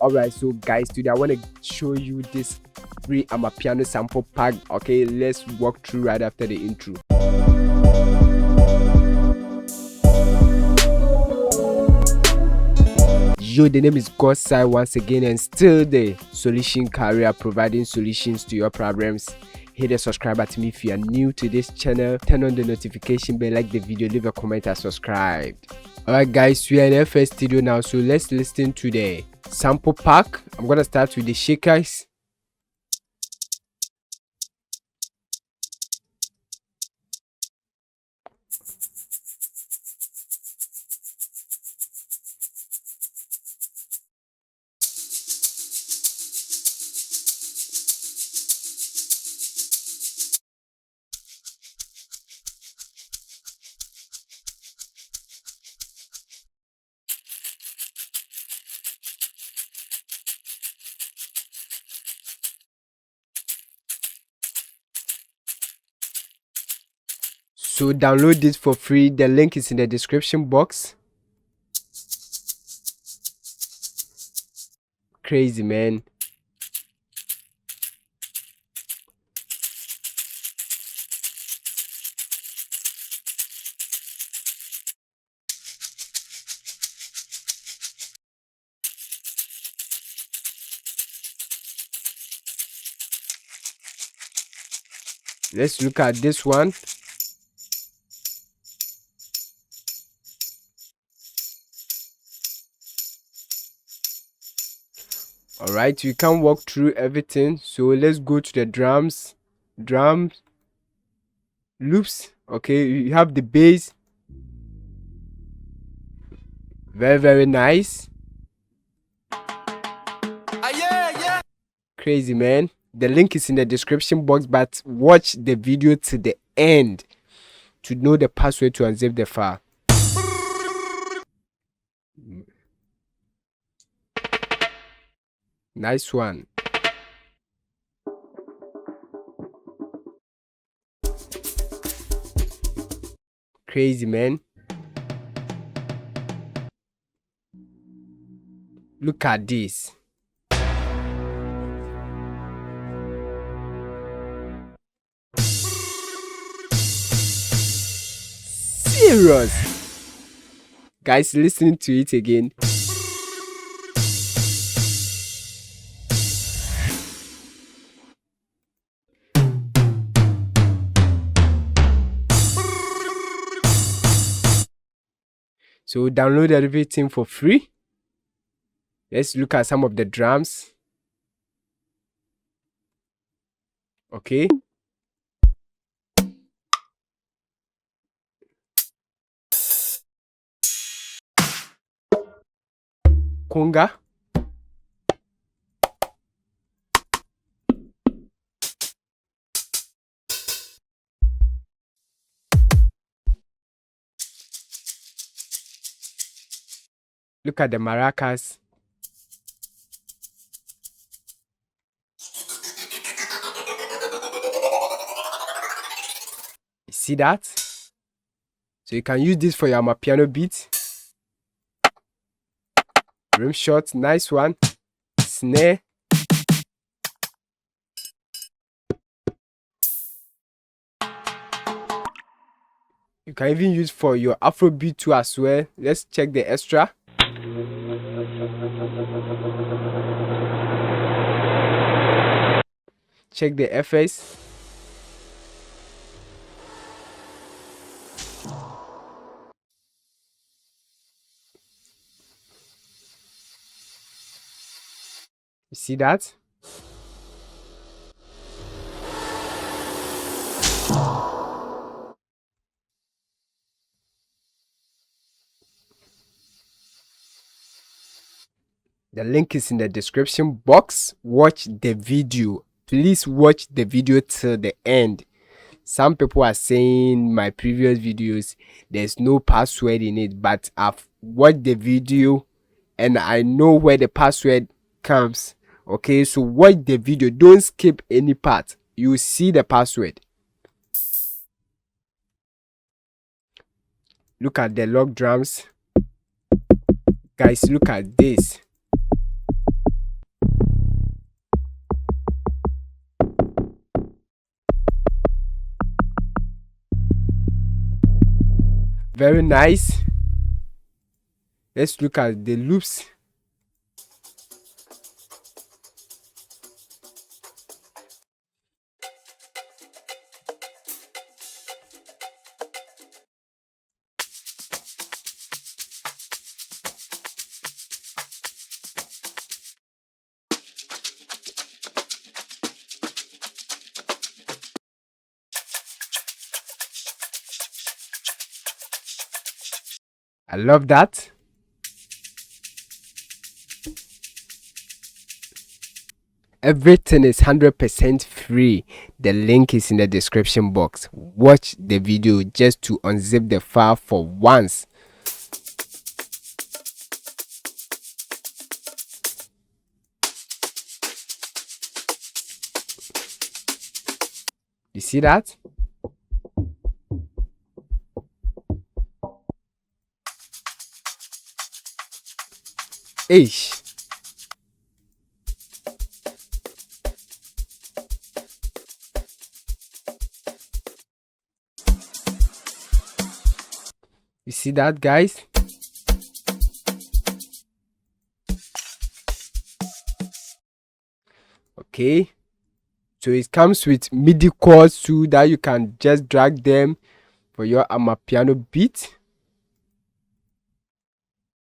Alright, so guys, today I want to show you this free Amapiano sample pack. Okay, let's walk through right after the intro. Yo, the name is Godside once again, and still the solution career, providing solutions to your problems. Hit the subscribe button if you are new to this channel. Turn on the notification bell, like the video, leave a comment and subscribe. Alright guys, we are in the first studio now, so let's listen to the sample pack. I'm gonna start with the shakers. So download this for free. The link is in the description box. Crazy, man. Let's look at this one. Alright, we can walk through everything, so let's go to the drums loops. Okay, you have the bass, very nice. Yeah. Crazy, man. The link is in the description box, but watch the video to the end to know the password to unzip the file. Nice one. Crazy, man. Look at this. Serious. Guys, listen to it again. So download everything for free. Let's look at some of the drums. Okay. Conga. Look at the maracas. You see that? So you can use this for your Amapiano beat. Rim shot, nice one. Snare. You can even use for your Afrobeat too as well. Let's check the extra. Check the FS. You see that? The link is in the description box. Watch the video. Please watch the video till the end. Some people are saying my previous videos there's no password in it, but I've watched the video and I know where the password comes. Okay, so watch the video, don't skip any part. You see the password. Look at the log drums. Guys, look at this. Very nice. Let's look at the loops. I love that. Everything is 100% free. The link is in the description box. Watch the video just to unzip the file for once. You see that? Ish. You see that, guys? Okay. So it comes with MIDI chords too that you can just drag them for your Amapiano beat.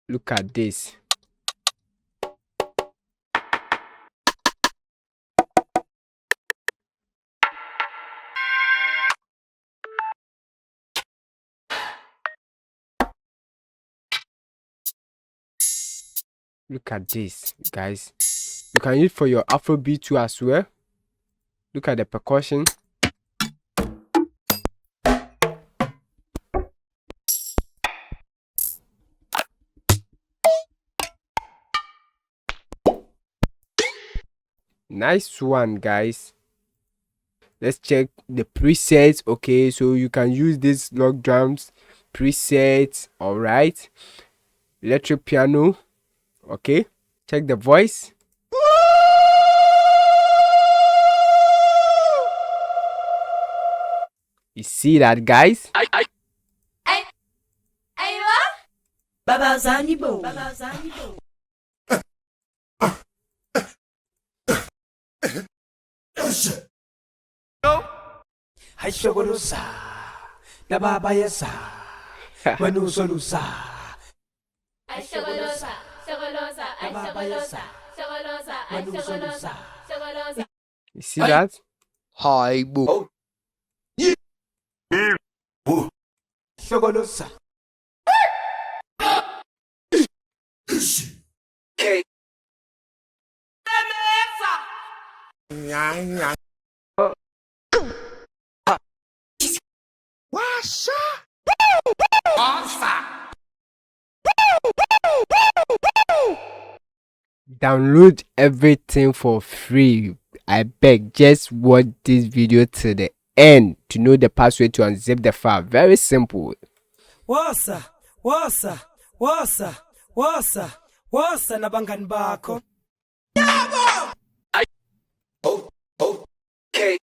Look at this. Look at this, guys. You can use it for your Afrobeat too as well. Look at the percussion. Nice one, guys. Let's check the presets. Okay, so you can use this log drums presets. All right, electric piano. Okay, check the voice. You see that, guys? You see that? Hi, boo. Download everything for free. I beg, just watch this video till the end to know the password to unzip the file. Very simple. Wasa nabangani bakho. Okay.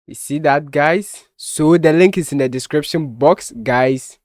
You see that, guys? So the link is in the description box, guys.